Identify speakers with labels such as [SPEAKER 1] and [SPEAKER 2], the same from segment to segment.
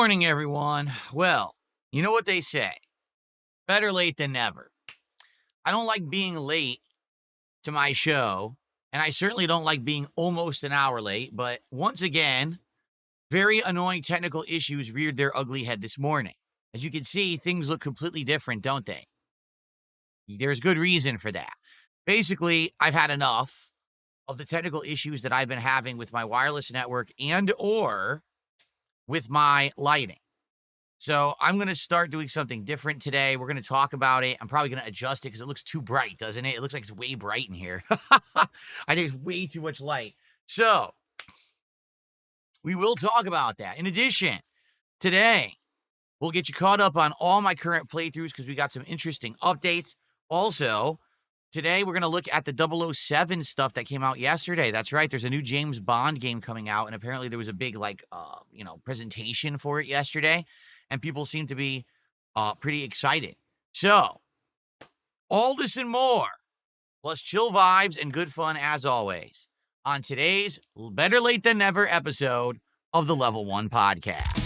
[SPEAKER 1] morning, everyone. Well, you know what they say, better late than never. I don't like being late to my show, and I certainly don't like being almost an hour late, but once again, very annoying technical issues reared their ugly head this morning. As you can see, things look completely different, don't they? There's good reason for that. Basically, I've had enough of the technical issues that I've been having with my wireless network and or with my lighting. So I'm going to start doing something different today. We're going to talk about it. I'm probably going to adjust it because it looks too bright, doesn't it? It looks like it's way bright in here. I think it's way too much light. So we will talk about that. In addition, today, we'll get you caught up on all my current playthroughs because we got some interesting updates. Also, today we're going to look at the 007 stuff that came out yesterday. That's right. There's a new James Bond game coming out, and apparently there was a big, presentation for it yesterday. And people seem to be pretty excited. So, all this and more, plus chill vibes and good fun as always, on today's Better Late Than Never episode of the Level 1 Podcast.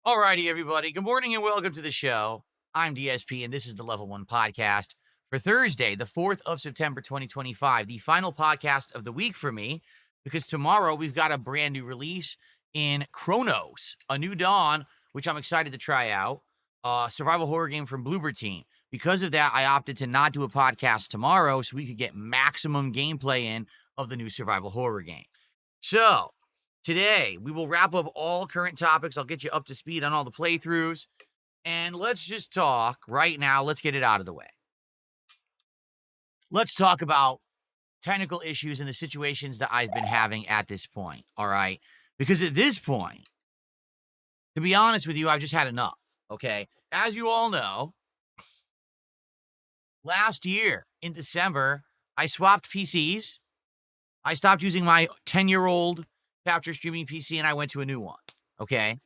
[SPEAKER 1] Alrighty, everybody. Good morning and welcome to the show. I'm DSP, and this is the Level 1 Podcast for Thursday, the 4th of September, 2025, the final podcast of the week for me, because tomorrow we've got a brand new release in Chronos, A New Dawn, which I'm excited to try out, survival horror game from Bloober Team. Because of that, I opted to not do a podcast tomorrow so we could get maximum gameplay in of the new survival horror game. So, today, we will wrap up all current topics. I'll get you up to speed on all the playthroughs. And let's just talk right now. Let's get it out of the way. Let's talk about technical issues and the situations that I've been having at this point, all right? Because at this point, to be honest with you, I've just had enough, okay? As you all know, last year in December, I swapped PCs. I stopped using my 10-year-old capture streaming PC, and I went to a new one, okay?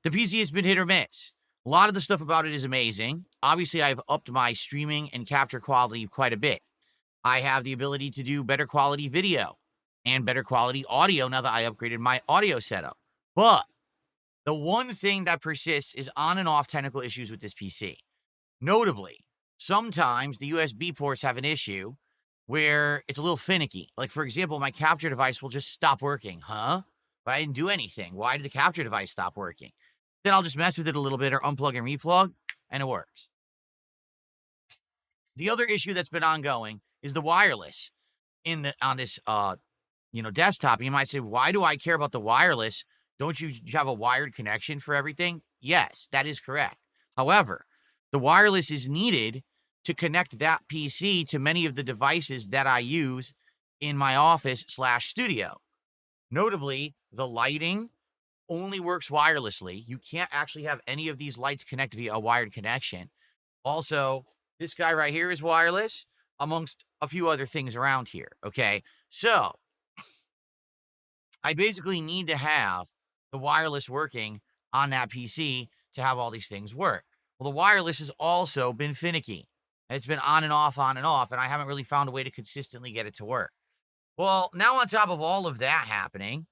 [SPEAKER 1] The PC has been hit or miss. A lot of the stuff about it is amazing. Obviously, I've upped my streaming and capture quality quite a bit. I have the ability to do better quality video and better quality audio now that I upgraded my audio setup. But the one thing that persists is on and off technical issues with this PC. Notably, sometimes the USB ports have an issue where it's a little finicky. Like, for example, my capture device will just stop working. Huh? But I didn't do anything. Why did the capture device stop working? Then I'll just mess with it a little bit or unplug and replug, and it works. The other issue that's been ongoing is the wireless on this desktop. You might say, why do I care about the wireless? Don't you have a wired connection for everything? Yes, that is correct. However, the wireless is needed to connect that PC to many of the devices that I use in my office/studio. Notably, the lighting only works wirelessly. You can't actually have any of these lights connect via a wired connection. Also, this guy right here is wireless, amongst a few other things around here, okay? So, I basically need to have the wireless working on that PC to have all these things work. Well, the wireless has also been finicky. It's been on and off, and I haven't really found a way to consistently get it to work. Well, now on top of all of that happening,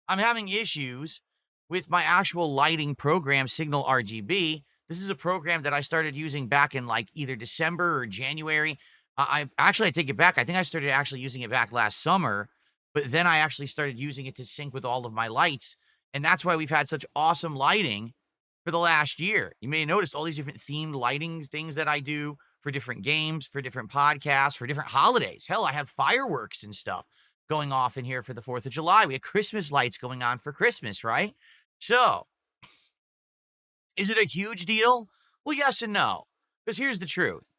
[SPEAKER 1] I'm having issues with my actual lighting program, SignalRGB. This is a program that I started using back in either December or January. I take it back. I think I started actually using it back last summer, but then I actually started using it to sync with all of my lights And that's why we've had such awesome lighting for the last year. You may have noticed all these different themed lighting things that I do for different games, for different podcasts, for different holidays. Hell, I have fireworks and stuff going off in here for the 4th of July. We have Christmas lights going on for Christmas, right? So, is it a huge deal? Well, yes and no. Because here's the truth.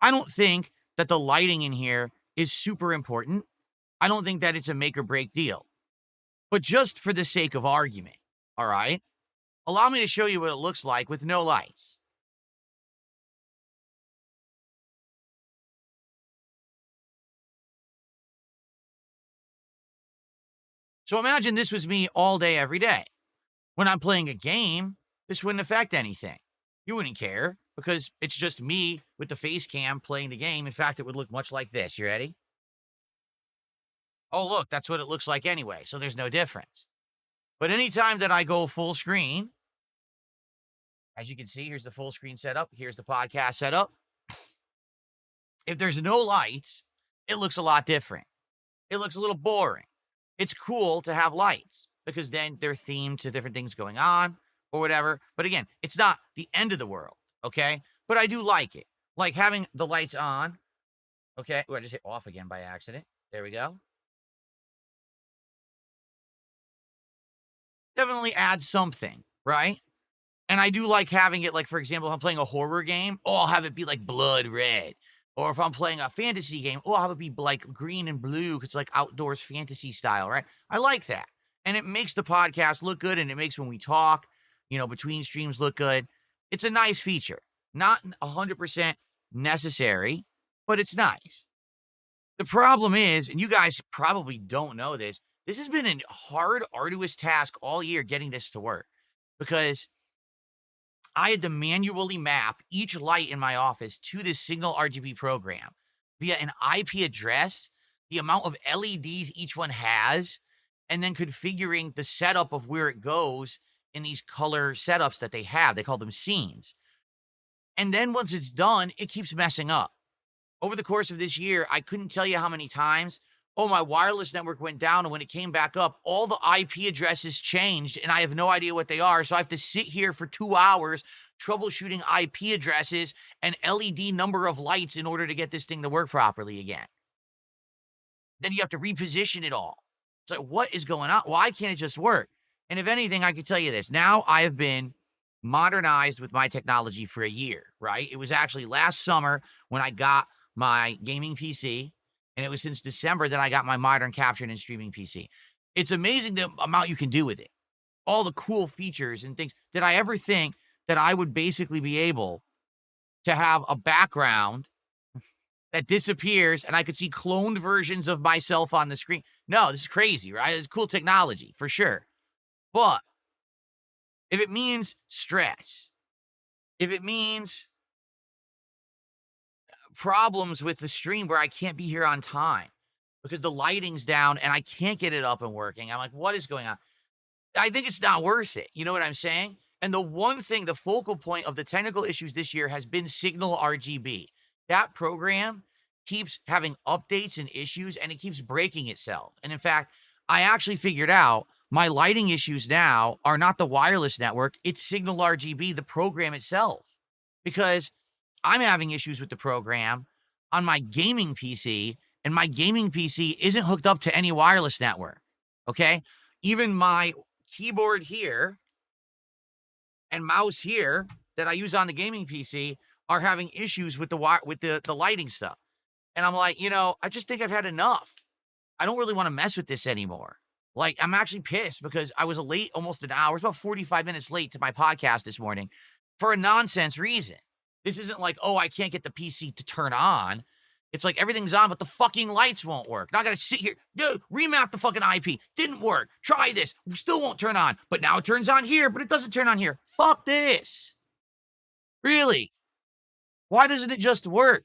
[SPEAKER 1] I don't think that the lighting in here is super important. I don't think that it's a make or break deal. But just for the sake of argument, all right, allow me to show you what it looks like with no lights. So imagine this was me all day, every day. When I'm playing a game, this wouldn't affect anything. You wouldn't care because it's just me with the face cam playing the game. In fact, it would look much like this. You ready? Oh, look, that's what it looks like anyway. So there's no difference. But anytime that I go full screen, as you can see, here's the full screen setup. Here's the podcast setup. If there's no lights, it looks a lot different. It looks a little boring. It's cool to have lights because then they're themed to different things going on or whatever. But again, it's not the end of the world, okay? But I do like it. Like having the lights on, okay? Oh, I just hit off again by accident. There we go. Definitely adds something, right? And I do like having it, like, for example, if I'm playing a horror game, oh, I'll have it be like blood red. Or if I'm playing a fantasy game, oh, I'll have it be like green and blue because it's like outdoors fantasy style, right? I like that. And it makes the podcast look good and it makes when we talk, between streams look good. It's a nice feature. Not 100% necessary, but it's nice. The problem is, and you guys probably don't know this has been a hard, arduous task all year getting this to work because I had to manually map each light in my office to this SignalRGB program via an IP address, the amount of LEDs each one has, and then configuring the setup of where it goes in these color setups that they have. They call them scenes. And then once it's done, it keeps messing up. Over the course of this year, I couldn't tell you how many times, my wireless network went down, and when it came back up, all the IP addresses changed, and I have no idea what they are, so I have to sit here for 2 hours troubleshooting IP addresses and LED number of lights in order to get this thing to work properly again. Then you have to reposition it all. It's like, what is going on? Why can't it just work? And if anything, I can tell you this. Now I have been modernized with my technology for a year, right? It was actually last summer when I got my gaming PC, and it was since December that I got my modern capturing and streaming PC. It's amazing the amount you can do with it. All the cool features and things. Did I ever think that I would basically be able to have a background that disappears and I could see cloned versions of myself on the screen? No, this is crazy, right? It's cool technology, for sure. But if it means stress, if it means problems with the stream where I can't be here on time because the lighting's down and I can't get it up and working, I'm like, what is going on? I think it's not worth it. You know what I'm saying? And the one thing, the focal point of the technical issues this year has been SignalRGB. That program keeps having updates and issues, and it keeps breaking itself. And in fact, I actually figured out my lighting issues now are not the wireless network, it's SignalRGB, the program itself. Because I'm having issues with the program on my gaming PC, and my gaming PC isn't hooked up to any wireless network, okay? Even my keyboard here and mouse here that I use on the gaming PC are having issues with the lighting stuff. And I'm like, I just think I've had enough. I don't really want to mess with this anymore. Like, I'm actually pissed because I was late almost an hour. I was about 45 minutes late to my podcast this morning for a nonsense reason. This isn't like, I can't get the PC to turn on. It's like everything's on, but the fucking lights won't work. Now I gotta sit here, remap the fucking IP. Didn't work. Try this. Still won't turn on. But now it turns on here, but it doesn't turn on here. Fuck this. Really? Why doesn't it just work?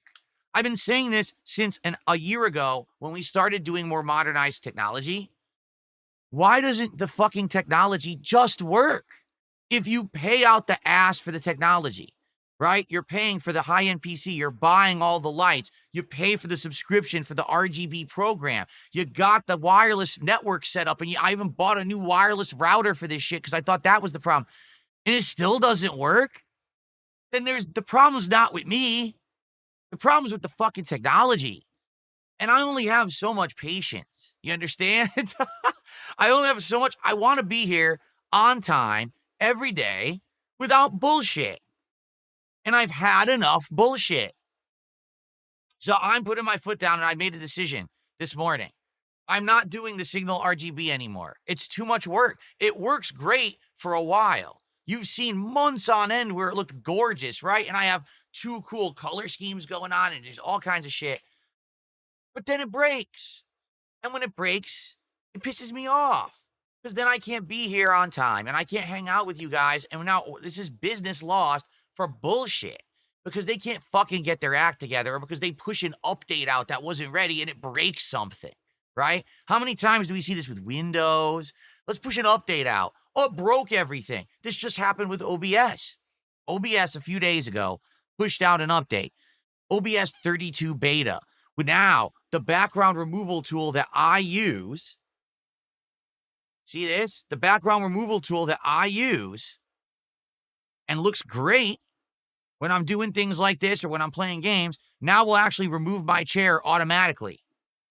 [SPEAKER 1] I've been saying this since a year ago when we started doing more modernized technology. Why doesn't the fucking technology just work? If you pay out the ass for the technology, right? You're paying for the high-end PC. You're buying all the lights. You pay for the subscription for the RGB program. You got the wireless network set up, and I even bought a new wireless router for this shit because I thought that was the problem. And it still doesn't work? Then the problem's not with me. The problem's with the fucking technology. And I only have so much patience. You understand? I only have so much. I want to be here on time every day without bullshit. And I've had enough bullshit. So I'm putting my foot down, and I made a decision this morning. I'm not doing the SignalRGB anymore. It's too much work. It works great for a while. You've seen months on end where it looked gorgeous, right? And I have 2 cool color schemes going on, and there's all kinds of shit. But then it breaks. And when it breaks, it pisses me off. Because then I can't be here on time, and I can't hang out with you guys. And now this is business lost for bullshit. Because they can't fucking get their act together, or because they push an update out that wasn't ready and it breaks something, right? How many times do we see this with Windows? Let's push an update out. Oh, it broke everything. This just happened with OBS. OBS a few days ago pushed out an update. OBS 32 beta. Now, the background removal tool that I use, see this? The background removal tool that I use and looks great when I'm doing things like this or when I'm playing games, now will actually remove my chair automatically.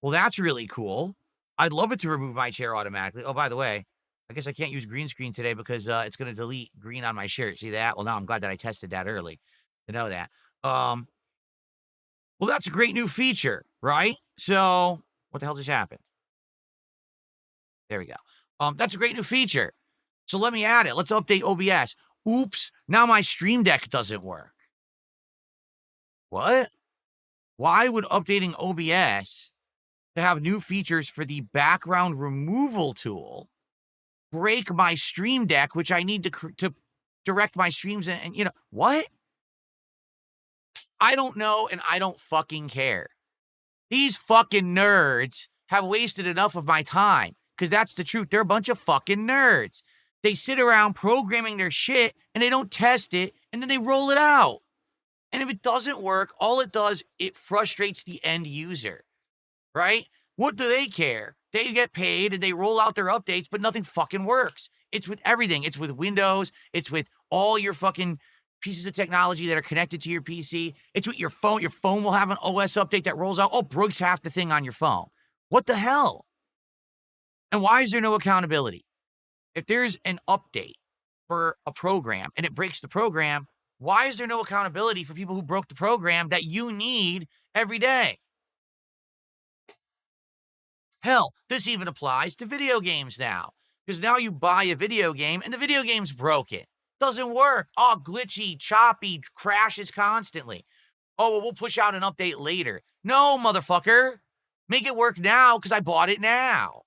[SPEAKER 1] Well, that's really cool. I'd love it to remove my chair automatically. Oh, by the way, I guess I can't use green screen today because it's going to delete green on my shirt. See that? Well, now I'm glad that I tested that early to know that. Well, that's a great new feature, right? So what the hell just happened? There we go. That's a great new feature. So let me add it. Let's update OBS. Oops, now my Stream Deck doesn't work. What? Why would updating OBS to have new features for the background removal tool break my Stream Deck, which I need to direct my streams and what? I don't know, and I don't fucking care. These fucking nerds have wasted enough of my time, because that's the truth. They're a bunch of fucking nerds. They sit around programming their shit, and they don't test it, and then they roll it out. And if it doesn't work, all it does, it frustrates the end user, right? What do they care? They get paid and they roll out their updates, but nothing fucking works. It's with everything. It's with Windows. It's with all your fucking pieces of technology that are connected to your PC. It's with your phone. Your phone will have an OS update that rolls out. Oh, breaks half the thing on your phone. What the hell? And why is there no accountability? If there's an update for a program and it breaks the program, why is there no accountability for people who broke the program that you need every day? Hell, this even applies to video games now. Because now you buy a video game and the video game's broken. Doesn't work. Oh, glitchy, choppy, crashes constantly. Oh, well, we'll push out an update later. No, motherfucker. Make it work now because I bought it now.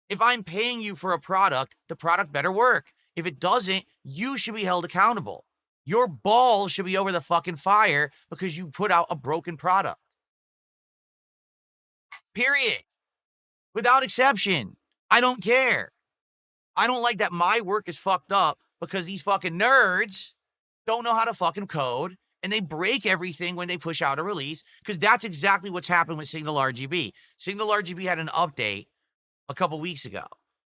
[SPEAKER 1] If I'm paying you for a product, the product better work. If it doesn't, you should be held accountable. Your balls should be over the fucking fire because you put out a broken product. Period. Without exception. I don't care. I don't like that my work is fucked up because these fucking nerds don't know how to fucking code and they break everything when they push out a release, because that's exactly what's happened with SignalRGB. SignalRGB had an update a couple weeks ago.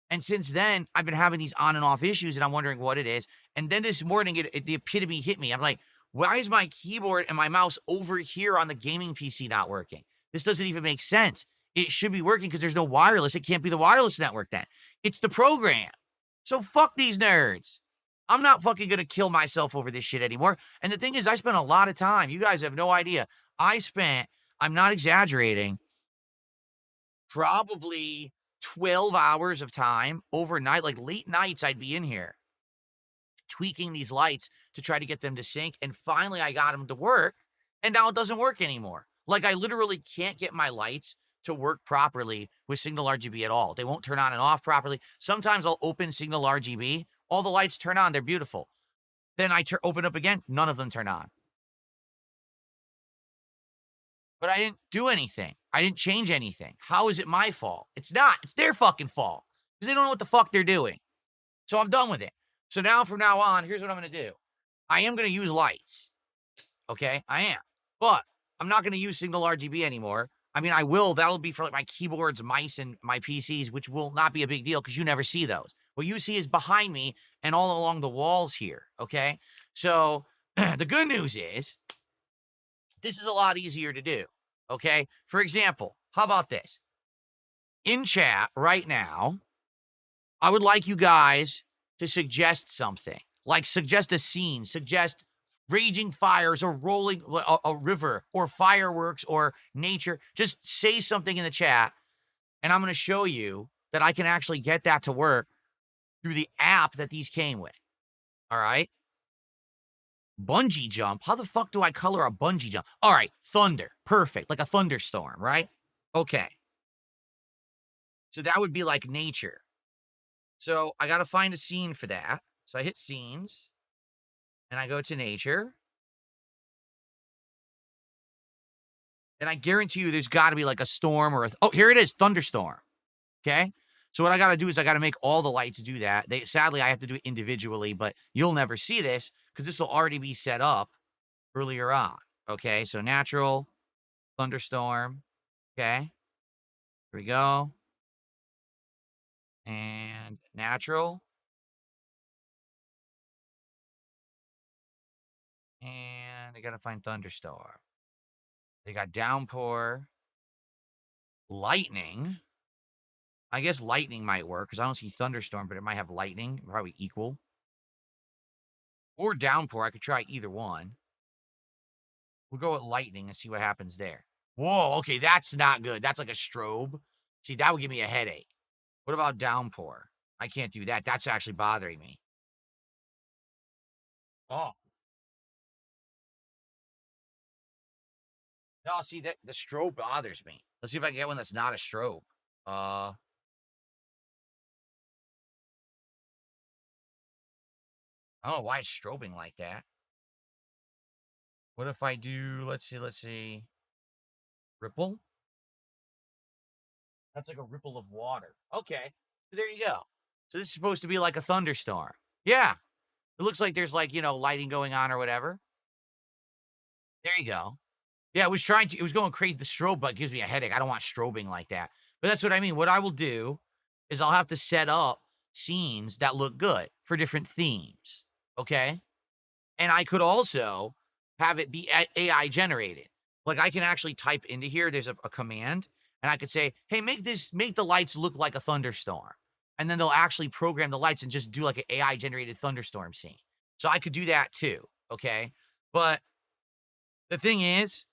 [SPEAKER 1] And since then, I've been having these on and off issues, and I'm wondering what it is. And then this morning, the epitome hit me. I'm like, why is my keyboard and my mouse over here on the gaming PC not working? This doesn't even make sense. It should be working because there's no wireless. It can't be the wireless network then. It's the program. So fuck these nerds. I'm not fucking going to kill myself over this shit anymore. And the thing is, I spent a lot of time. You guys have no idea. I'm not exaggerating, probably 12 hours of time overnight, like late nights, I'd be in here tweaking these lights to try to get them to sync. And finally I got them to work, and now it doesn't work anymore. Like, I literally can't get my lights to work properly with SignalRGB at all. They won't turn on and off properly. Sometimes I'll open SignalRGB, all the lights turn on, they're beautiful. Then I open up again, none of them turn on. But I didn't do anything. I didn't change anything. How is it my fault? It's not. It's their fucking fault. Because they don't know what the fuck they're doing. So I'm done with it. So now, from now on, here's what I'm going to do. I am going to use lights. okay? I am. But I'm not going to use SignalRGB anymore. I mean, I will. That'll be for like my keyboards, mice, and my PCs, which will not be a big deal because you never see those. What you see is behind me and all along the walls here, okay? So the good news is this is a lot easier to do, okay? For example, how about this? In chat right now, I would like you guys to suggest something, like suggest a scene, suggest raging fires or rolling a river or fireworks or nature. Just say something in the chat, and I'm going to show you that I can actually get that to work through the app that these came with. All right? Bungee jump. How the fuck do I color a bungee jump? All right, thunder. Perfect. Like a thunderstorm, right? Okay. So that would be like nature. So I got to find a scene for that. So I hit scenes and I go to nature. And I guarantee you there's got to be like a storm or oh, here it is, thunderstorm. Okay? So what I got to do is I got to make all the lights do that. Sadly, I have to do it individually, but you'll never see this because this will already be set up earlier on. Okay? So natural, thunderstorm. Okay? Here we go. And natural. And I got to find thunderstorm. They got downpour, lightning. I guess lightning might work because I don't see thunderstorm, but it might have lightning, probably equal. Or downpour. I could try either one. We'll go with lightning and see what happens there. Whoa, okay, that's not good. That's like a strobe. See, that would give me a headache. What about downpour? I can't do that. That's actually bothering me. Oh. No, see, that the strobe bothers me. Let's see if I can get one that's not a strobe. I don't know why it's strobing like that. What if I do, let's see. Ripple? That's like a ripple of water. Okay. So there you go. So this is supposed to be like a thunderstorm. Yeah. It looks like there's like, lighting going on or whatever. There you go. Yeah, it was going crazy. The strobe button gives me a headache. I don't want strobing like that. But that's what I mean. What I will do is I'll have to set up scenes that look good for different themes. Okay. And I could also have it be AI generated. Like I can actually type into here, there's a command, and I could say, hey, make the lights look like a thunderstorm. And then they'll actually program the lights and just do like an AI generated thunderstorm scene. So I could do that too. Okay. But the thing is,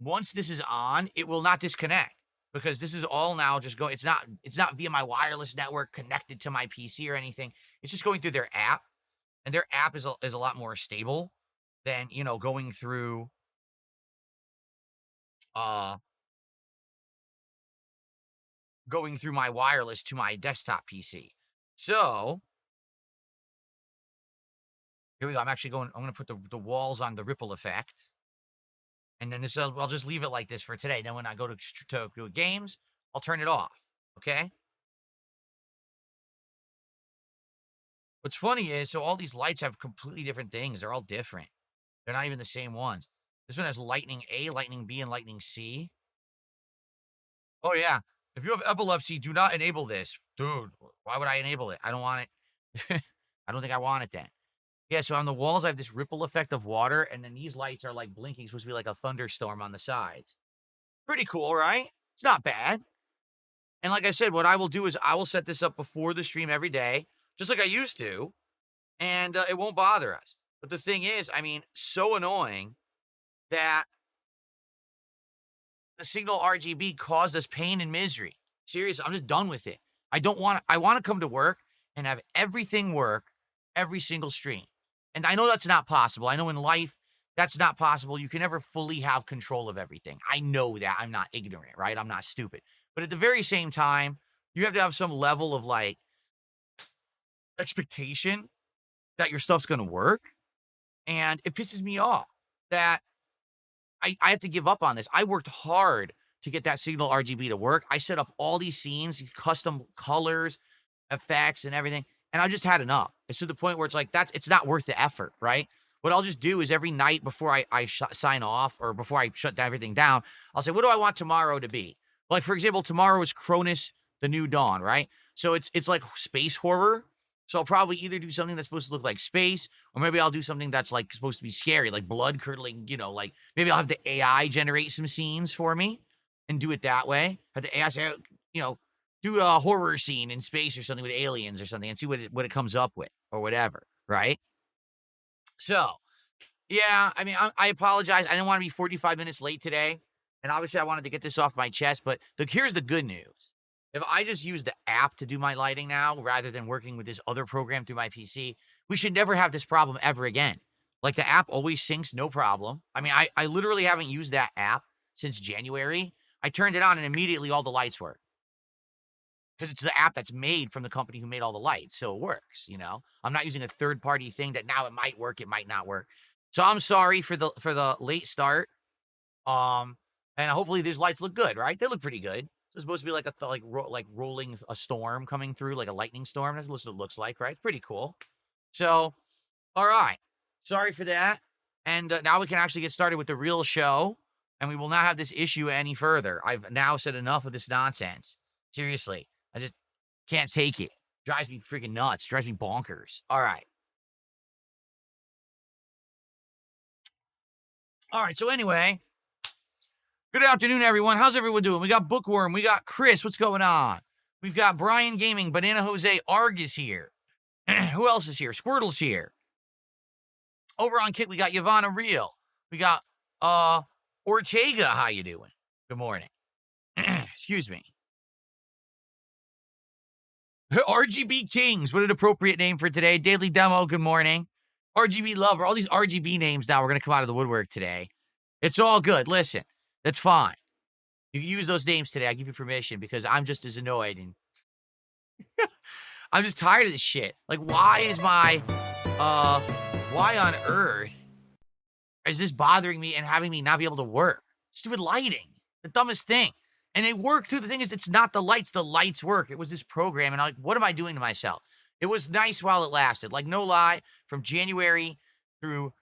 [SPEAKER 1] once this is on, it will not disconnect because this is all now just going, it's not via my wireless network connected to my PC or anything. It's just going through their app. And their app is a lot more stable than, going through my wireless to my desktop PC. So here we go. I'm going to put the walls on the ripple effect. And then I'll just leave it like this for today. Then when I go to games, I'll turn it off. Okay. What's funny is, so all these lights have completely different things. They're all different. They're not even the same ones. This one has lightning A, lightning B, and lightning C. Oh, yeah. If you have epilepsy, do not enable this. Dude, why would I enable it? I don't want it. I don't think I want it then. Yeah, so on the walls, I have this ripple effect of water, and then these lights are like blinking, supposed to be like a thunderstorm on the sides. Pretty cool, right? It's not bad. And like I said, what I will do is I will set this up before the stream every day, just like I used to, and it won't bother us. But the thing is, I mean, so annoying that the SignalRGB caused us pain and misery. Seriously, I'm just done with it. I want to come to work and have everything work every single stream. And I know that's not possible. I know in life, that's not possible. You can never fully have control of everything. I know that. I'm not ignorant, right? I'm not stupid. But at the very same time, you have to have some level of like expectation that your stuff's going to work. And it pisses me off that I have to give up on this. I worked hard to get that SignalRGB to work. I set up all these scenes, these custom colors, effects, and everything. And I just had enough. It's to the point where it's like, it's not worth the effort, right? what I'll just do is every night before I sign off or before I shut everything down, I'll say, what do I want tomorrow to be? Like, for example, tomorrow is Cronus, the New Dawn, right? So it's like space horror. So I'll probably either do something that's supposed to look like space, or maybe I'll do something that's like supposed to be scary, like blood curdling, like maybe I'll have the AI generate some scenes for me and do it that way. Have the AI say, do a horror scene in space or something with aliens or something and see what it comes up with or whatever, right? So, yeah, I mean, I apologize. I didn't want to be 45 minutes late today. And obviously, I wanted to get this off my chest. But here's the good news. If I just use the app to do my lighting now, rather than working with this other program through my PC, we should never have this problem ever again. Like, the app always syncs, no problem. I mean, I literally haven't used that app since January. I turned it on and immediately all the lights work. Because it's the app that's made from the company who made all the lights, so it works, I'm not using a third-party thing that now it might work, it might not work. So I'm sorry for the late start. And hopefully these lights look good, right? They look pretty good. It's supposed to be like rolling a storm coming through, like a lightning storm. That's what it looks like, right? It's pretty cool. So, all right. Sorry for that. And now we can actually get started with the real show, and we will not have this issue any further. I've now said enough of this nonsense. Seriously. I just can't take it. Drives me freaking nuts. Drives me bonkers. All right. All right. So anyway, good afternoon, everyone. How's everyone doing? We got Bookworm. We got Chris. What's going on? We've got Brian Gaming. Banana Jose. Arg is here. Who else is here? Squirtle's here. Over on Kick, we got Yvonne Real. We got Ortega. How you doing? Good morning. Excuse me. RGB Kings, what an appropriate name for today. Daily Demo, good morning. RGB Lover, all these RGB names now, we're going to come out of the woodwork today. It's all good. Listen, that's fine. You can use those names today. I give you permission because I'm just as annoyed and I'm just tired of this shit. Like, why on earth is this bothering me and having me not be able to work? Stupid lighting, the dumbest thing. And they work too. The thing is, it's not the lights. The lights work. It was this program. And I'm like, what am I doing to myself? It was nice while it lasted. Like, no lie, from January through,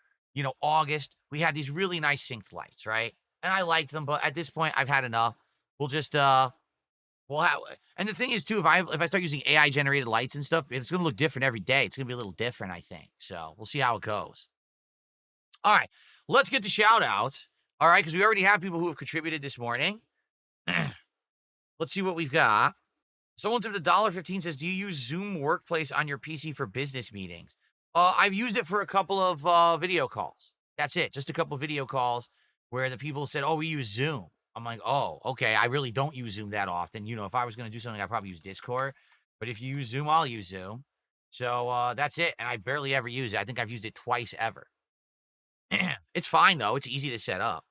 [SPEAKER 1] August, we had these really nice synced lights, right? And I liked them. But at this point, I've had enough. We'll just, and the thing is, too, if I start using AI-generated lights and stuff, it's going to look different every day. It's going to be a little different, I think. So we'll see how it goes. All right. Let's get to shout-outs. All right, because we already have people who have contributed this morning. Let's see what we've got. Someone to the $1.15 says, do you use Zoom Workplace on your PC for business meetings? I've used it for a couple of video calls. That's it. Just a couple of video calls where the people said, oh, we use Zoom. I'm like, oh, okay. I really don't use Zoom that often. If I was going to do something, I'd probably use Discord. But if you use Zoom, I'll use Zoom. So that's it. And I barely ever use it. I think I've used it twice ever. It's fine, though. It's easy to set up.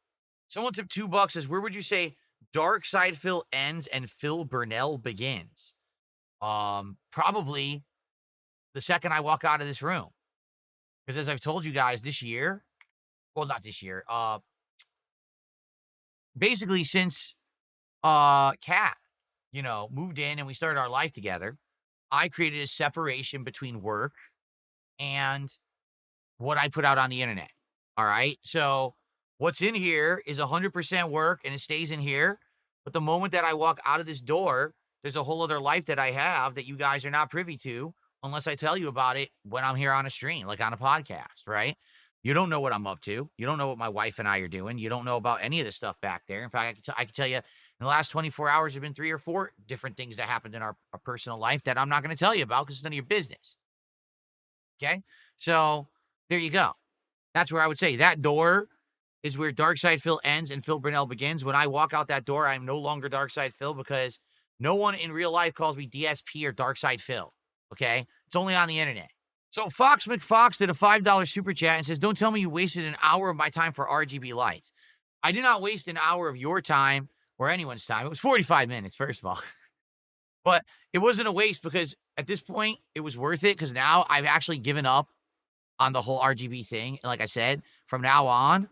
[SPEAKER 1] Someone took $2 says, where would you say Dark Side Phil ends and Phil Burnell begins? Probably the second I walk out of this room. Because as I've told you guys this year, well, not this year, basically since Kat, moved in and we started our life together, I created a separation between work and what I put out on the internet. All right. So what's in here is 100% work and it stays in here. But the moment that I walk out of this door, there's a whole other life that I have that you guys are not privy to unless I tell you about it when I'm here on a stream, like on a podcast, right? You don't know what I'm up to. You don't know what my wife and I are doing. You don't know about any of this stuff back there. In fact, I can tell you in the last 24 hours, there have been 3 or 4 different things that happened in our personal life that I'm not going to tell you about because it's none of your business. Okay? So there you go. That's where I would say that door is where Dark Side Phil ends and Phil Burnell begins. When I walk out that door, I'm no longer Dark Side Phil because no one in real life calls me DSP or Dark Side Phil. Okay? It's only on the internet. So Fox McFox did a $5 super chat and says, don't tell me you wasted an hour of my time for RGB lights. I did not waste an hour of your time or anyone's time. It was 45 minutes, first of all. But it wasn't a waste because at this point, it was worth it because now I've actually given up on the whole RGB thing. And like I said, from now on,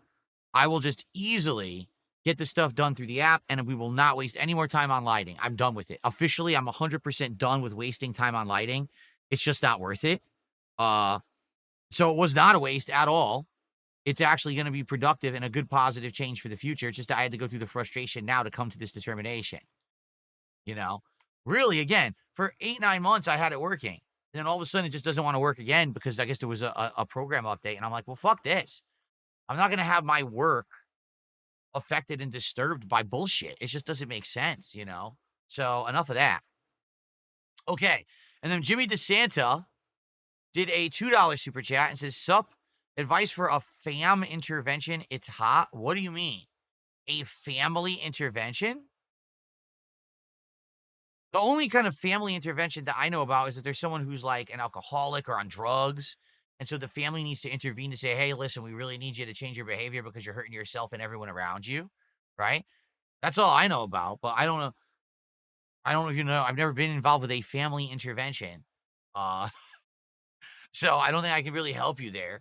[SPEAKER 1] I will just easily get the stuff done through the app and we will not waste any more time on lighting. I'm done with it. Officially, I'm 100% done with wasting time on lighting. It's just not worth it. So it was not a waste at all. It's actually going to be productive and a good positive change for the future. It's just I had to go through the frustration now to come to this determination. Really, again, for 8-9 months, I had it working. And then all of a sudden, it just doesn't want to work again because I guess there was a program update. And I'm like, well, fuck this. I'm not going to have my work affected and disturbed by bullshit. It just doesn't make sense. So enough of that. Okay. And then Jimmy DeSanta did a $2 super chat and says, sup, advice for a fam intervention. It's hot. What do you mean? A family intervention? The only kind of family intervention that I know about is that there's someone who's like an alcoholic or on drugs. And so the family needs to intervene to say, hey, listen, we really need you to change your behavior because you're hurting yourself and everyone around you. Right? That's all I know about. But I don't know. I don't know if you know. I've never been involved with a family intervention. So I don't think I can really help you there.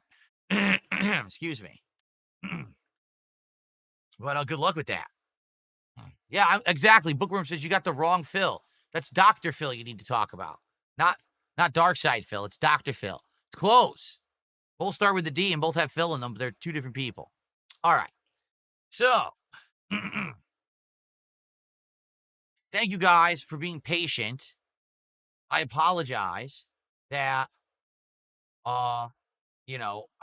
[SPEAKER 1] Excuse me. But good luck with that. Yeah, exactly. Bookworm says you got the wrong Phil. That's Dr. Phil you need to talk about. Not Dark Side Phil. It's Dr. Phil. It's close. Both start with the D and both have Phil in them, but they're two different people. All right. So, thank you guys for being patient. I apologize that, I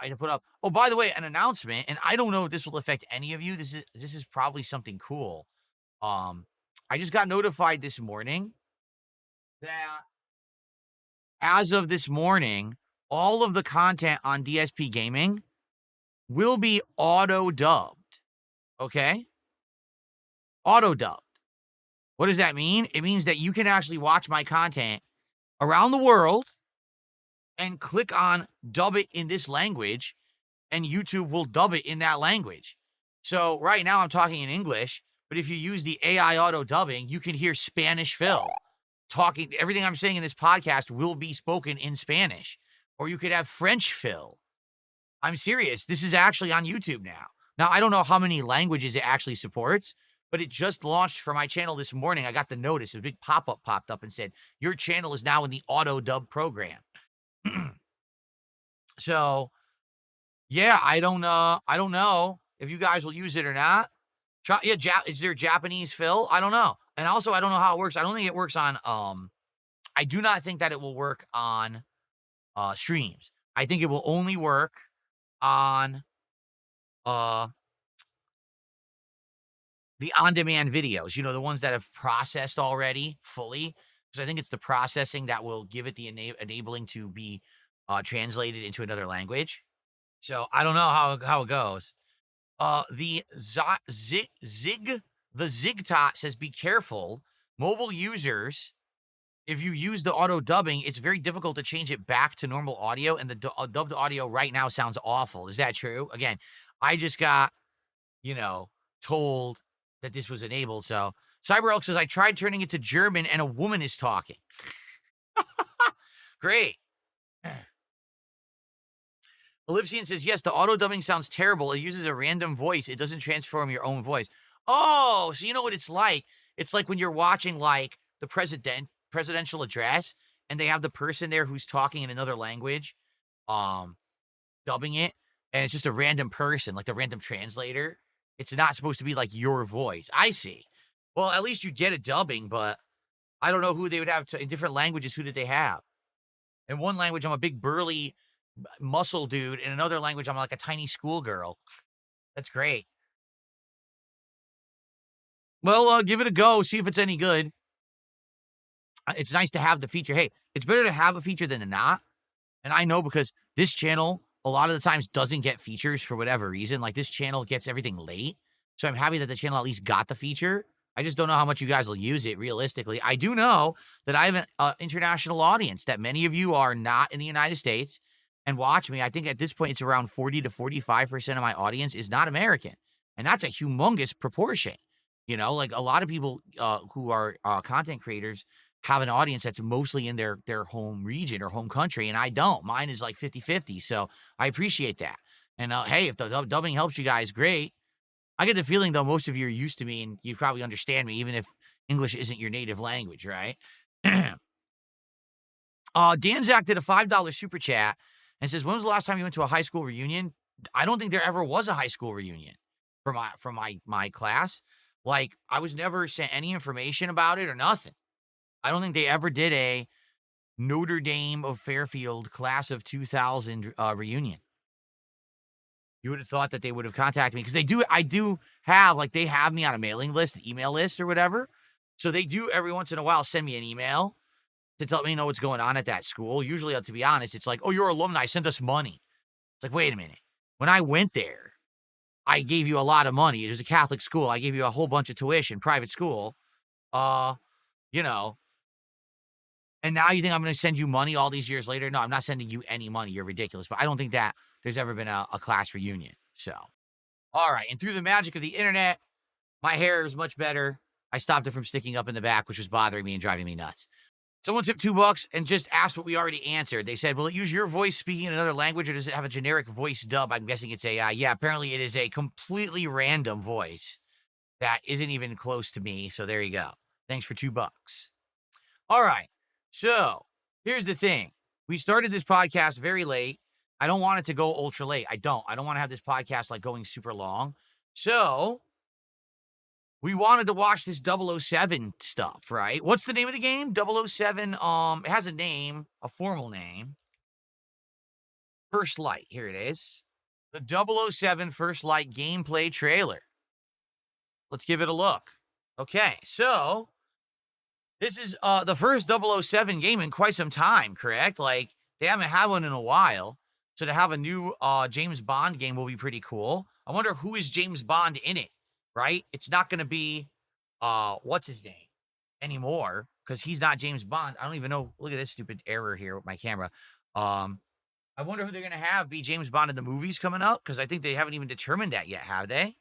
[SPEAKER 1] had to put up. Oh, by the way, an announcement, and I don't know if this will affect any of you. This is probably something cool. I just got notified this morning that as of this morning, all of the content on DSPGaming will be auto-dubbed. Okay? Auto-dubbed. What does that mean? It means that you can actually watch my content around the world and click on dub it in this language, and YouTube will dub it in that language. So right now I'm talking in English, but if you use the AI auto-dubbing, you can hear Spanish Phil talking. Everything I'm saying in this podcast will be spoken in Spanish. Or you could have French Phil. I'm serious. This is actually on YouTube now. Now, I don't know how many languages it actually supports, but it just launched for my channel this morning. I got the notice. A big pop-up popped up and said, your channel is now in the auto-dub program. So, yeah, I don't know if you guys will use it or not. Is there Japanese Phil? I don't know. And also, I don't know how it works. I don't think it works on, I do not think that it will work on streams. I think it will only work on the on-demand videos, the ones that have processed already fully, because I think it's the processing that will give it the enabling to be translated into another language. So I don't know how it goes. The Zigtot says, be careful. Mobile users, if you use the auto dubbing, it's very difficult to change it back to normal audio, and the dubbed audio right now sounds awful. Is that true? Again, I just got, told that this was enabled. So CyberElk says, I tried turning it to German and a woman is talking. Great. Ellipsian says, yes, the auto dubbing sounds terrible. It uses a random voice. It doesn't transform your own voice. Oh, so you know what it's like? It's like when you're watching like the presidential address and they have the person there who's talking in another language, dubbing it, and it's just a random person, like the random translator. It's not supposed to be like your voice. I see. Well, at least you get a dubbing, but I don't know who they would have in different languages. Who did they have? In one language, I'm a big burly muscle dude. In another language, I'm like a tiny schoolgirl. That's great. Well, give it a go. See if it's any good. It's nice to have the feature. Hey, it's better to have a feature than to not. And I know because this channel, a lot of the times, doesn't get features for whatever reason. Like, this channel gets everything late. So I'm happy that the channel at least got the feature. I just don't know how much you guys will use it realistically. I do know that I have an international audience, that many of you are not in the United States and watch me. I think at this point, it's around 40 to 45% of my audience is not American. And that's a humongous proportion. Like a lot of people who are content creators have an audience that's mostly in their home region or home country, and I don't. Mine is like 50-50, so I appreciate that. And hey, if the dubbing helps you guys, great. I get the feeling, though, most of you are used to me, and you probably understand me, even if English isn't your native language, right? Danzak did a $5 super chat and says, "When was the last time you went to a high school reunion?" I don't think there ever was a high school reunion for my class. Like, I was never sent any information about it or nothing. I don't think they ever did a Notre Dame of Fairfield class of 2000 reunion. You would have thought that they would have contacted me, because I do have, like, they have me on a mailing list, an email list or whatever. So they do every once in a while send me an email to tell me what's going on at that school. Usually, to be honest, it's like, "Oh, your alumni sent us money." It's like, wait a minute. When I went there, I gave you a lot of money. It was a Catholic school. I gave you a whole bunch of tuition, private school. You know, and now you think I'm going to send you money all these years later? No, I'm not sending you any money. You're ridiculous. But I don't think that there's ever been a class reunion. So, all right. And through the magic of the internet, my hair is much better. I stopped it from sticking up in the back, which was bothering me and driving me nuts. Someone tipped $2 and just asked what we already answered. They said, "Will it use your voice speaking in another language, or does it have a generic voice dub?" I'm guessing it's AI. Yeah, apparently it is a completely random voice that isn't even close to me. So there you go. Thanks for $2. All right. So here's the thing. We started this podcast very late. I don't want it to go ultra late. I don't want to have this podcast like going super long. So we wanted to watch this 007 stuff, right? What's the name of the game? 007. It has a name, a formal name. First Light. Here it is. The 007 First Light gameplay trailer. Let's give it a look. Okay, so this is the first 007 game in quite some time, correct? Like, they haven't had one in a while. So to have a new James Bond game will be pretty cool. I wonder who is James Bond in it, right? It's not going to be, what's his name anymore, because he's not James Bond. I don't even know. Look at this stupid error here with my camera. I wonder who they're going to have be James Bond in the movies coming up, because I think they haven't even determined that yet, have they?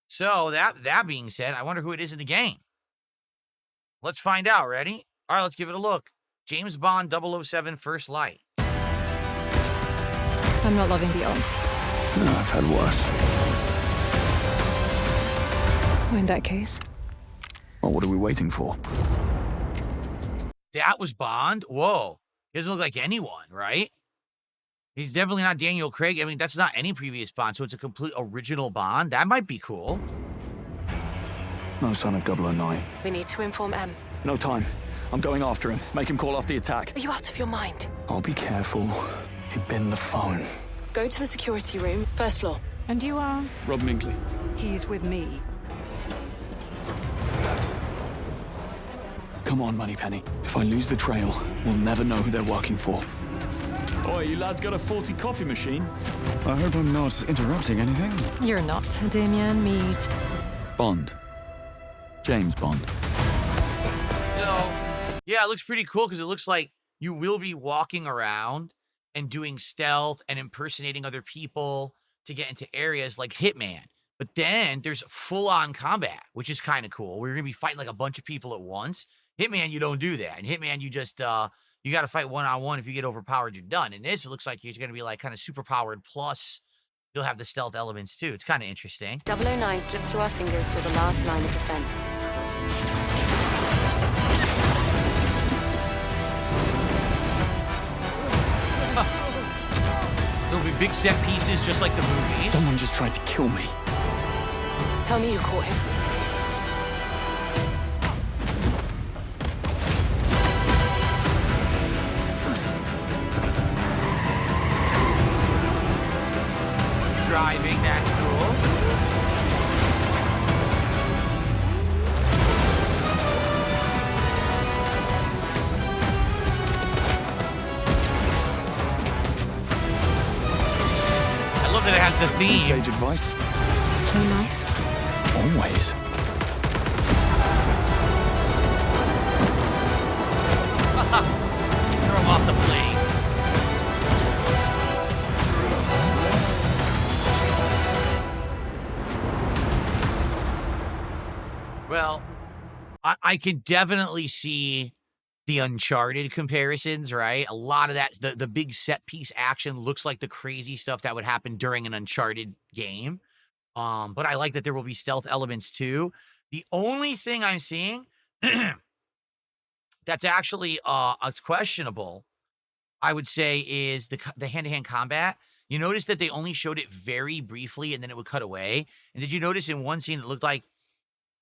[SPEAKER 1] So that being said, I wonder who it is in the game. Let's find out. Ready? All right, let's give it a look. James Bond 007 First Light.
[SPEAKER 2] I'm not loving the odds.
[SPEAKER 3] No, I've had worse.
[SPEAKER 2] Well, in that case.
[SPEAKER 3] Well, what are we waiting for?
[SPEAKER 1] That was Bond? Whoa. He doesn't look like anyone, right? He's definitely not Daniel Craig. I mean, that's not any previous Bond, so it's a complete original Bond. That might be cool.
[SPEAKER 3] No sign of 009.
[SPEAKER 4] We need to inform M.
[SPEAKER 3] No time. I'm going after him. Make him call off the attack.
[SPEAKER 4] Are you out of your mind?
[SPEAKER 3] I'll be careful. He'd bin the phone.
[SPEAKER 4] Go to the security room, first floor.
[SPEAKER 2] And you are?
[SPEAKER 3] Rob Minkley.
[SPEAKER 4] He's with me.
[SPEAKER 3] Come on, Moneypenny. If I lose the trail, we'll never know who they're working for. Oi, you lads got a faulty coffee machine? I hope I'm not interrupting anything.
[SPEAKER 2] You're not. Damien, meet.
[SPEAKER 3] Bond. James Bond.
[SPEAKER 1] So, yeah, it looks pretty cool, because it looks like you will be walking around and doing stealth and impersonating other people to get into areas like Hitman. But then there's full-on combat, which is kind of cool. We're going to be fighting like a bunch of people at once. Hitman, you don't do that. In Hitman, you just, you got to fight one-on-one. If you get overpowered, you're done. In this, it looks like you're going to be like kind of super-powered, plus you'll have the stealth elements too. It's kind of interesting.
[SPEAKER 5] 009 slips through our fingers with the last line of defense.
[SPEAKER 1] There'll be big set pieces just like the movies.
[SPEAKER 3] Someone just tried to kill me.
[SPEAKER 4] Tell me you caught him.
[SPEAKER 1] Driving, that's cool. I love that it has the
[SPEAKER 3] Any
[SPEAKER 1] theme.
[SPEAKER 3] sage advice?
[SPEAKER 2] Play nice.
[SPEAKER 3] Always.
[SPEAKER 1] Throw him off the plane. Well, I can definitely see the Uncharted comparisons, right? A lot of that, the big set piece action looks like the crazy stuff that would happen during an Uncharted game. But I like that there will be stealth elements too. The only thing I'm seeing that's actually questionable I would say, is the hand-to-hand combat. You notice that they only showed it very briefly, and then it would cut away. And did you notice in one scene it looked like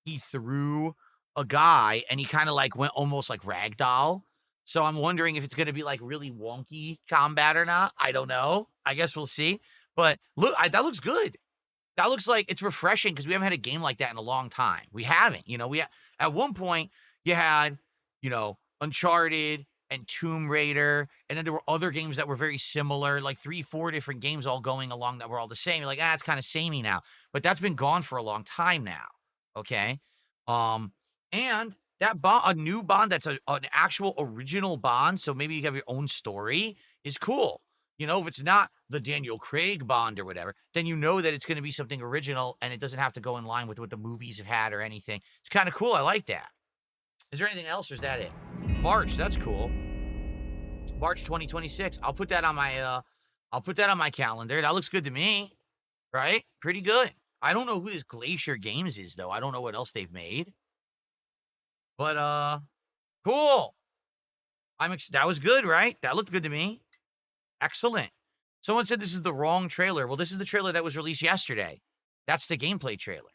[SPEAKER 1] he threw a guy, and he kind of like went almost like ragdoll? So I'm wondering if it's going to be like really wonky combat or not. I don't know. I guess we'll see. But look, that looks good. That looks like it's refreshing because we haven't had a game like that in a long time. We haven't. At one point you had, Uncharted and Tomb Raider, and then there were other games that were very similar, like 3-4 different games all going along that were all the same. You're like, it's kind of samey now. But that's been gone for a long time now. Okay. And that a new Bond that's an actual original Bond, so maybe you have your own story, is cool. If it's not the Daniel Craig Bond or whatever, then you know that it's going to be something original and it doesn't have to go in line with what the movies have had or anything. It's kind of cool. I like that. Is there anything else or is that it? March, that's cool. March 2026. I'll put that on my calendar. That looks good to me. Right? Pretty good. I don't know who this Glacier Games is though. I don't know what else they've made. But cool. That was good, right? That looked good to me. Excellent. Someone said this is the wrong trailer. Well, this is the trailer that was released yesterday. That's the gameplay trailer.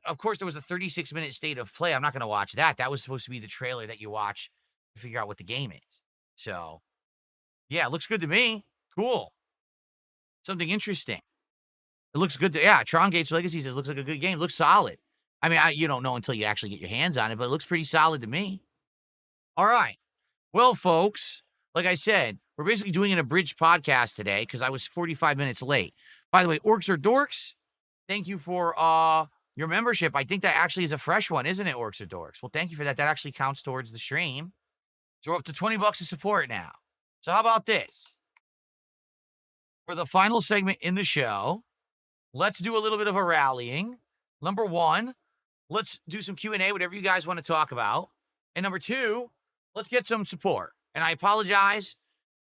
[SPEAKER 1] Of course, there was a 36-minute state of play. I'm not going to watch that. That was supposed to be the trailer that you watch to figure out what the game is. So, yeah, it looks good to me. Cool. Something interesting. It looks good. Tron Gates Legacy says looks like a good game. It looks solid. I mean, you don't know until you actually get your hands on it, but it looks pretty solid to me. All right. Well, folks, like I said, we're basically doing an abridged podcast today because I was 45 minutes late. By the way, Orcs or Dorks, thank you for your membership. I think that actually is a fresh one, isn't it, Orcs or Dorks? Well, thank you for that. That actually counts towards the stream. So we're up to $20 of support now. So how about this? For the final segment in the show, let's do a little bit of a rallying. Number one, let's do some Q&A, whatever you guys want to talk about. And number two, let's get some support. And I apologize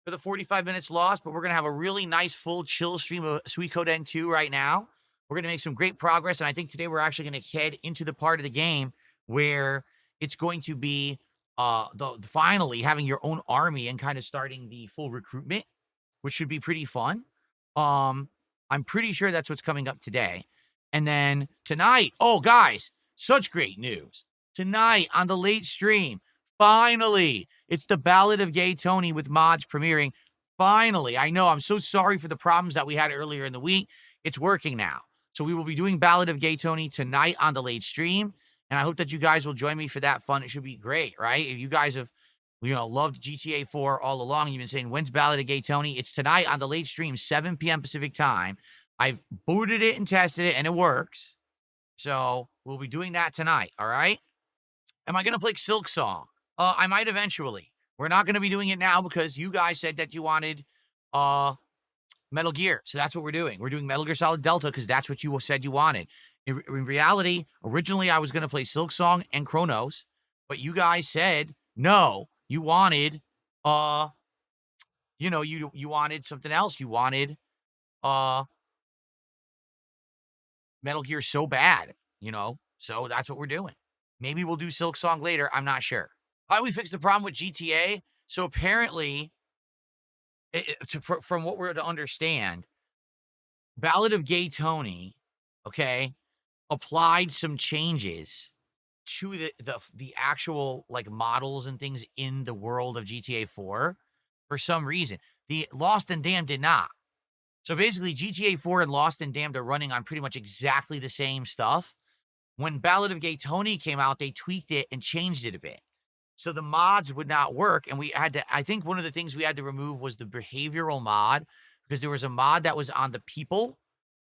[SPEAKER 1] for the 45 minutes lost, but we're going to have a really nice, full, chill stream of Suikoden 2 right now. We're going to make some great progress, and I think today we're actually going to head into the part of the game where it's going to be finally having your own army and kind of starting the full recruitment, which should be pretty fun. I'm pretty sure that's what's coming up today. And then tonight, oh, guys, such great news. Tonight on the late stream, finally, it's the Ballad of Gay Tony with mods premiering. Finally, I know, I'm so sorry for the problems that we had earlier in the week. It's working now. So we will be doing Ballad of Gay Tony tonight on the late stream. And I hope that you guys will join me for that fun. It should be great, right? If you guys have, loved GTA 4 all along, you've been saying, when's Ballad of Gay Tony? It's tonight on the late stream, 7 p.m. Pacific time. I've booted it and tested it, and it works. So we'll be doing that tonight, all right? Am I going to play Silk Song? I might eventually. We're not going to be doing it now because you guys said that you wanted Metal Gear. So that's what we're doing. We're doing Metal Gear Solid Delta because that's what you said you wanted. In reality, originally I was going to play Silk Song and Chronos, but you guys said no. You wanted, you wanted something else. You wanted Metal Gear so bad, so that's what we're doing. Maybe we'll do Silk Song later. I'm not sure. How do we fix the problem with GTA? So apparently, from what we're to understand, Ballad of Gay Tony, okay, applied some changes to the actual like models and things in the world of GTA 4 for some reason. The Lost and Damned did not. So basically, GTA 4 and Lost and Damned are running on pretty much exactly the same stuff. When Ballad of Gay Tony came out, they tweaked it and changed it a bit. So the mods would not work, and we had to, I think one of the things we had to remove was the behavioral mod, because there was a mod that was on the people,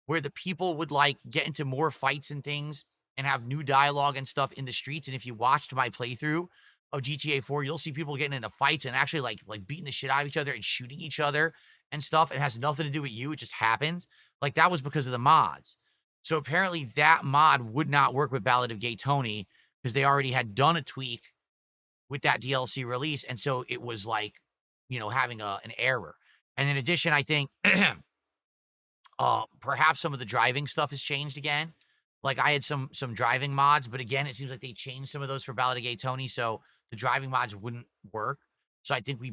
[SPEAKER 1] where the people would like get into more fights and things and have new dialogue and stuff in the streets. And if you watched my playthrough of GTA 4, you'll see people getting into fights and actually like beating the shit out of each other and shooting each other and stuff. It has nothing to do with you. It just happens. Like that was because of the mods. So apparently that mod would not work with Ballad of Gay Tony because they already had done a tweak with that DLC release. And so it was like, having an error. And in addition, I think perhaps some of the driving stuff has changed again. Like I had some driving mods, but again, it seems like they changed some of those for Ballad of Gay Tony, so the driving mods wouldn't work. So I think we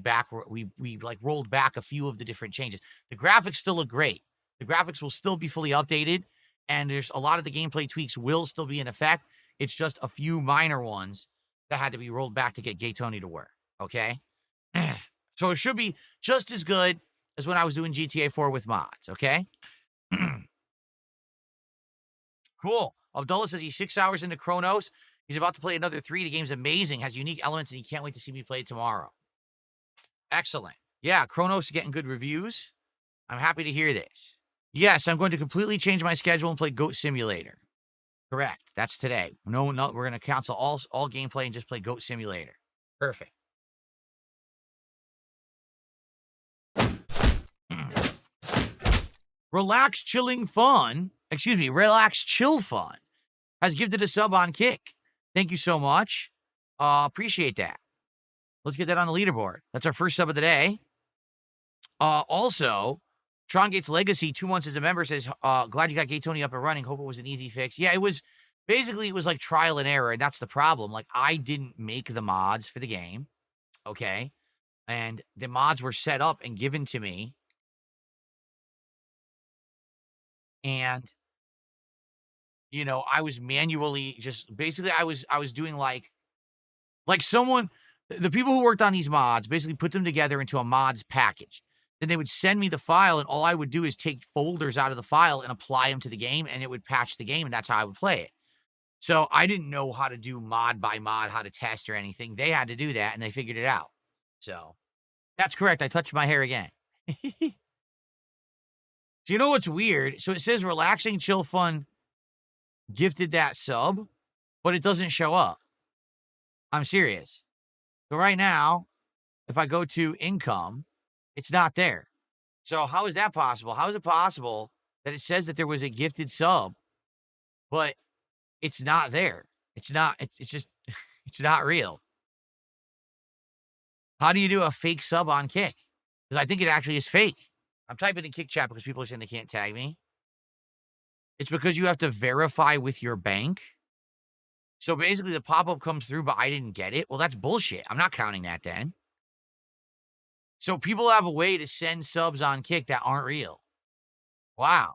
[SPEAKER 1] like rolled back a few of the different changes. The graphics still look great. The graphics will still be fully updated, and there's a lot of the gameplay tweaks will still be in effect. It's just a few minor ones that had to be rolled back to get Gay Tony to work. Okay? So it should be just as good as when I was doing GTA 4 with mods, okay? Cool. Abdullah says he's 6 hours into Chronos. He's about to play another 3. The game's amazing, has unique elements, and he can't wait to see me play it tomorrow. Excellent. Yeah, Chronos is getting good reviews. I'm happy to hear this. Yes, I'm going to completely change my schedule and play Goat Simulator. Correct. That's today. No, we're going to cancel all gameplay and just play Goat Simulator. Perfect. Relax Chill Fun has gifted a sub on Kick. Thank you so much. Appreciate that. Let's get that on the leaderboard. That's our first sub of the day. Also, Tron Gates Legacy, 2 months as a member, says, glad you got Gay Tony up and running. Hope it was an easy fix. Yeah, it was like trial and error, and that's the problem. Like, I didn't make the mods for the game, okay? And the mods were set up and given to me. And, you know, I was manually just, basically, I was doing like someone, the people who worked on these mods basically put them together into a mods package. Then they would send me the file, and all I would do is take folders out of the file and apply them to the game, and it would patch the game, and that's how I would play it. So I didn't know how to do mod by mod, how to test or anything. They had to do that, and they figured it out. So that's correct. I touched my hair again. So you know what's weird? So it says Relaxing Chill Fun gifted that sub, but it doesn't show up. I'm serious. So right now, if I go to income, it's not there. So how is that possible? How is it possible that it says that there was a gifted sub, but it's not there? It's just, it's not real. How do you do a fake sub on Kick? Because I think it actually is fake. I'm typing in Kick chat because people are saying they can't tag me. It's because you have to verify with your bank. So basically the pop-up comes through, but I didn't get it. Well, that's bullshit. I'm not counting that then. So people have a way to send subs on Kick that aren't real. Wow.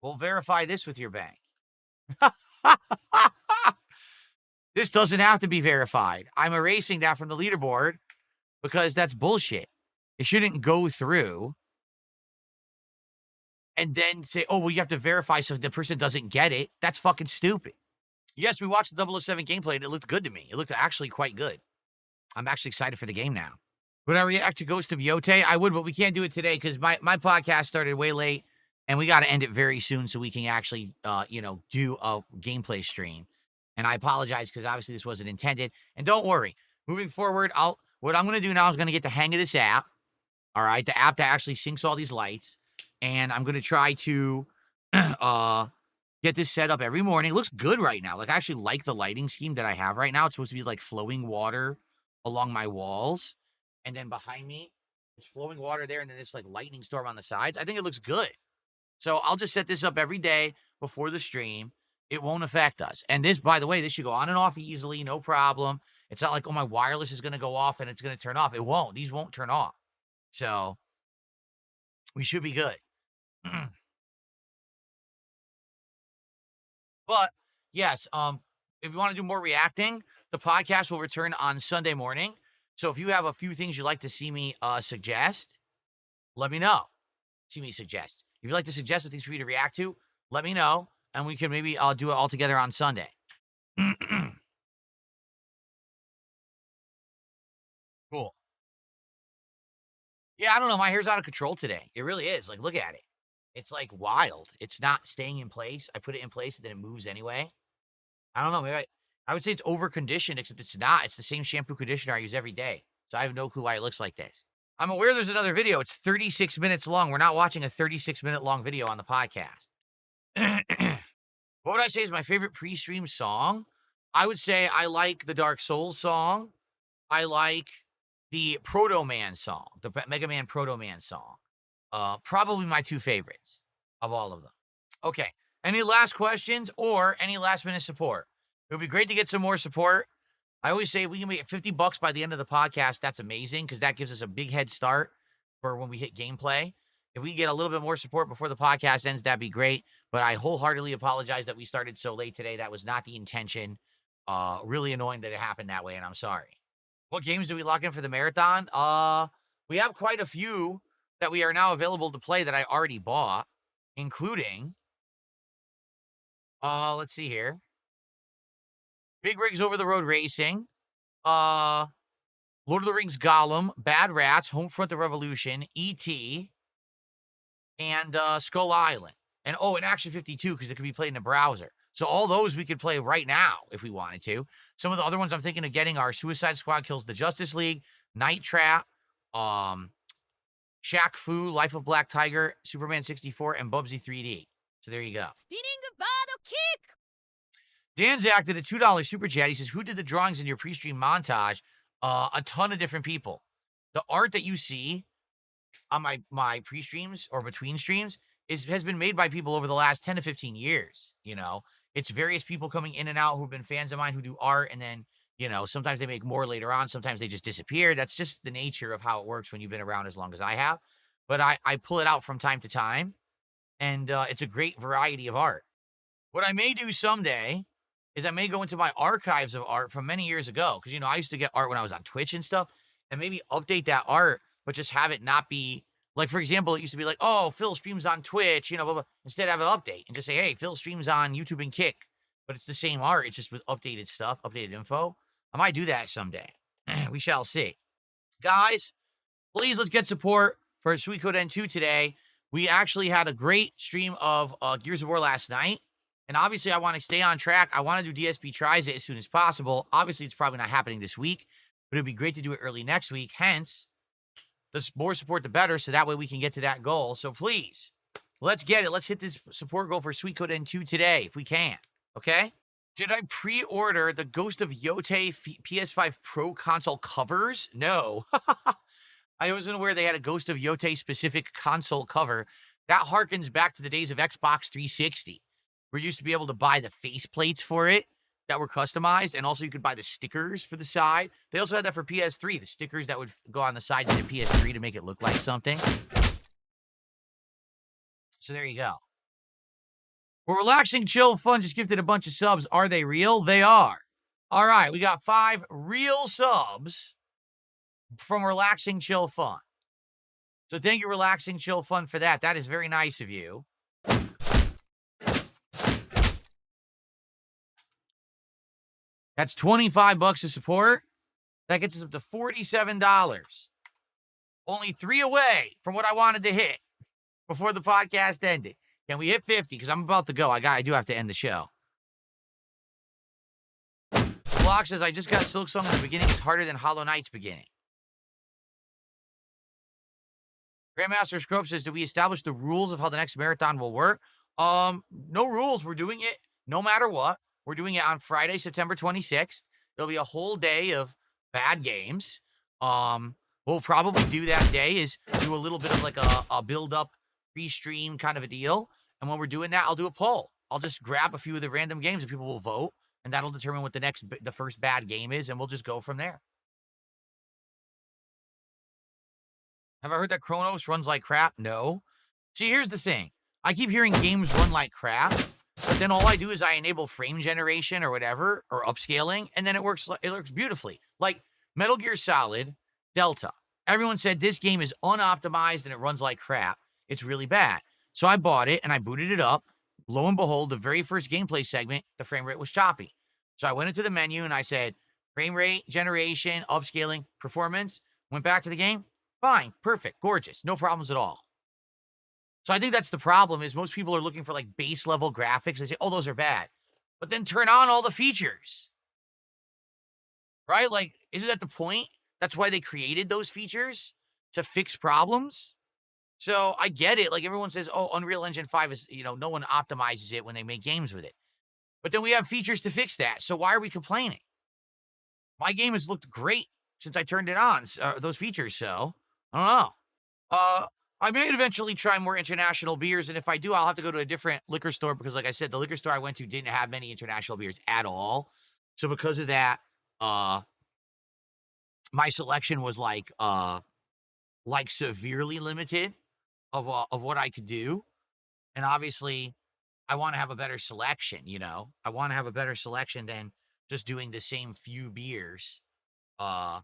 [SPEAKER 1] Well, verify this with your bank. This doesn't have to be verified. I'm erasing that from the leaderboard because that's bullshit. It shouldn't go through and then say, oh, well, you have to verify so the person doesn't get it. That's fucking stupid. Yes, we watched the 007 gameplay, and it looked good to me. It looked actually quite good. I'm actually excited for the game now. Would I react to Ghost of Yote? I would, but we can't do it today because my podcast started way late, and we got to end it very soon so we can actually, do a gameplay stream. And I apologize because obviously this wasn't intended. And don't worry. Moving forward, what I'm going to do now is going to get the hang of this app. All right, the app that actually syncs all these lights. And I'm going to try to get this set up every morning. It looks good right now. Like, I actually like the lighting scheme that I have right now. It's supposed to be like flowing water along my walls. And then behind me, it's flowing water there. And then it's like lightning storm on the sides. I think it looks good. So I'll just set this up every day before the stream. It won't affect us. And this, by the way, this should go on and off easily. No problem. It's not like, oh, my wireless is going to go off and it's going to turn off. It won't. These won't turn off. So we should be good. But yes, if you want to do more reacting, the podcast will return on Sunday morning. So if you have a few things you'd like to see me suggest, let me know. If you'd like to suggest some things for you to react to, let me know, and we can maybe do it all together on Sunday. Cool. Yeah, I don't know. My hair's out of control today. It really is. Like, look at it. It's like wild. It's not staying in place. I put it in place and then it moves anyway. I don't know. Maybe I would say it's over conditioned, except it's not. It's the same shampoo conditioner I use every day. So I have no clue why it looks like this. I'm aware there's another video. It's 36 minutes long. We're not watching a 36-minute long video on the podcast. What would I say is my favorite pre-stream song? I would say I like the Dark Souls song. I like the Proto Man song, the Mega Man Proto Man song. Probably my two favorites of all of them. Okay. Any last questions or any last minute support? It would be great to get some more support. I always say if we can make $50 by the end of the podcast, that's amazing because that gives us a big head start for when we hit gameplay. If we get a little bit more support before the podcast ends, that'd be great. But I wholeheartedly apologize that we started so late today. That was not the intention. Really annoying that it happened that way, and I'm sorry. What games do we lock in for the marathon? We have quite a few that we are now available to play that I already bought, including, let's see here. Big Rigs Over the Road Racing, Lord of the Rings Gollum, Bad Rats, Homefront the Revolution, E.T., and Skull Island. And Action 52, because it could be played in a browser. So all those we could play right now if we wanted to. Some of the other ones I'm thinking of getting are Suicide Squad Kills the Justice League, Night Trap, Shaq Fu, Life of Black Tiger, Superman 64, and Bubsy 3D. So there you go.
[SPEAKER 6] Spinning bottle kick!
[SPEAKER 1] Danzak did a $2 super chat. He says, who did the drawings in your pre-stream montage? A ton of different people. The art that you see on my pre-streams or between streams has been made by people over the last 10 to 15 years. You know, it's various people coming in and out who've been fans of mine who do art, and then, you know, sometimes they make more later on. Sometimes they just disappear. That's just the nature of how it works when you've been around as long as I have. But I pull it out from time to time, and it's a great variety of art. What I may do someday is I may go into my archives of art from many years ago. Because, you know, I used to get art when I was on Twitch and stuff, and maybe update that art, but just have it not be, like, for example, it used to be like, oh, Phil streams on Twitch, you know, blah, blah. Instead, have an update and just say, hey, Phil streams on YouTube and Kick. But it's the same art. It's just with updated stuff, updated info. I might do that someday. We shall see. Guys, please, let's get support for Suikoden N2 today. We actually had a great stream of Gears of War last night. And obviously, I want to stay on track. I want to do DSP Tries It as soon as possible. Obviously, it's probably not happening this week, but it'd be great to do it early next week. Hence, the more support, the better, so that way we can get to that goal. So please, let's get it. Let's hit this support goal for Suikoden N2 today, if we can. Okay? Did I pre-order the Ghost of Yote PS5 Pro console covers? No. I wasn't aware they had a Ghost of Yote specific console cover. That harkens back to the days of Xbox 360. We used to be able to buy the faceplates for it that were customized, and also you could buy the stickers for the side. They also had that for PS3, the stickers that would go on the sides of the PS3 to make it look like something. So there you go. Well, Relaxing Chill Fun just gifted a bunch of subs. Are they real? They are. All right, we got 5 real subs from Relaxing Chill Fun. So thank you, Relaxing Chill Fun, for that. That is very nice of you. That's $25 of support. That gets us up to $47. Only 3 away from what I wanted to hit before the podcast ended. Can we hit 50? Because I'm about to go. I do have to end the show. Block says, I just got Silk Song in the beginning. It's harder than Hollow Knight's beginning. Grandmaster Scrub says, do we establish the rules of how the next marathon will work? No rules. We're doing it no matter what. We're doing it on Friday, September 26th. It'll be a whole day of bad games. We'll probably do that day is do a little bit of like a build-up, pre-stream kind of a deal. And when we're doing that, I'll do a poll. I'll just grab a few of the random games and people will vote. And that'll determine what the first bad game is. And we'll just go from there. Have I heard that Chronos runs like crap? No. See, here's the thing. I keep hearing games run like crap. But then all I do is I enable frame generation or whatever, or upscaling, and then it works beautifully. Like Metal Gear Solid Delta. Everyone said this game is unoptimized and it runs like crap. It's really bad. So I bought it and I booted it up. Lo and behold, the very first gameplay segment, the frame rate was choppy. So I went into the menu and I said, frame rate, generation, upscaling, performance. Went back to the game. Fine, perfect, gorgeous, no problems at all. So I think that's the problem is most people are looking for like base level graphics. They say, oh, those are bad. But then turn on all the features. Right? Like, isn't that the point? That's why they created those features, to fix problems. So I get it. Like everyone says, oh, Unreal Engine 5 is, you know, no one optimizes it when they make games with it. But then we have features to fix that. So why are we complaining? My game has looked great since I turned it on, those features. So I don't know. I may eventually try more international beers, and if I do, I'll have to go to a different liquor store because, like I said, the liquor store I went to didn't have many international beers at all. So because of that, my selection was like severely limited of what I could do. And obviously, I want to have a better selection, you know? I want to have a better selection than just doing the same few beers over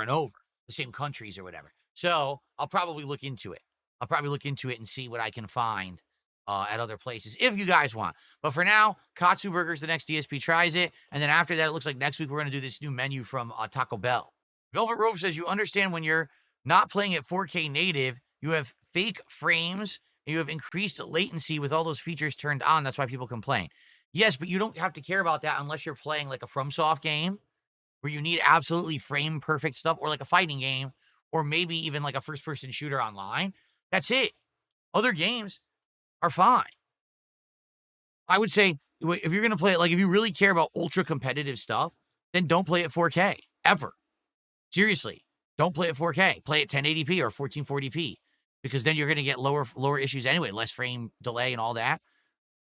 [SPEAKER 1] and over, the same countries or whatever. So I'll probably look into it. And see what I can find at other places if you guys want. But for now, Katsu Burger's the next DSP tries it. And then after that, it looks like next week we're going to do this new menu from Taco Bell. Velvet Rope says, you understand when you're not playing at 4K native, you have fake frames, and you have increased latency with all those features turned on. That's why people complain. Yes, but you don't have to care about that unless you're playing like a FromSoft game where you need absolutely frame perfect stuff, or like a fighting game, or maybe even like a first-person shooter online. That's it. Other games are fine. I would say if you're going to play it, like if you really care about ultra competitive stuff, then don't play at 4K ever. Seriously, don't play at 4K. Play at 1080p or 1440p, because then you're going to get lower issues anyway, less frame delay and all that.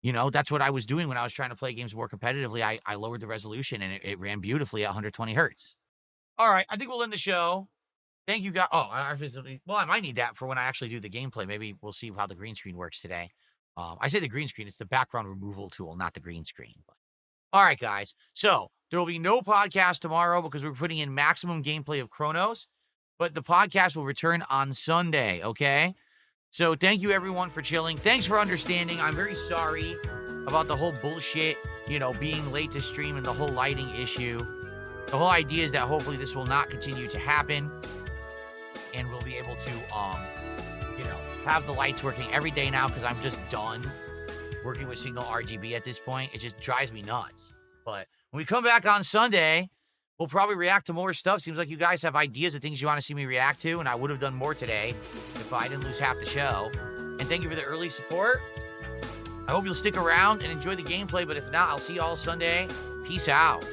[SPEAKER 1] You know, that's what I was doing when I was trying to play games more competitively. I lowered the resolution and it ran beautifully at 120 hertz. All right, I think we'll end the show. Thank you, guys. Oh, I might need that for when I actually do the gameplay. Maybe we'll see how the green screen works today. I say the green screen. It's the background removal tool, not the green screen. But. All right, guys. So there will be no podcast tomorrow because we're putting in maximum gameplay of Chronos. But the podcast will return on Sunday, okay? So thank you, everyone, for chilling. Thanks for understanding. I'm very sorry about the whole bullshit, you know, being late to stream and the whole lighting issue. The whole idea is that hopefully this will not continue to happen. And we'll be able to, you know, have the lights working every day now because I'm just done working with SignalRGB at this point. It just drives me nuts. But when we come back on Sunday, we'll probably react to more stuff. Seems like you guys have ideas of things you want to see me react to, and I would have done more today if I didn't lose half the show. And thank you for the early support. I hope you'll stick around and enjoy the gameplay, but if not, I'll see you all Sunday. Peace out.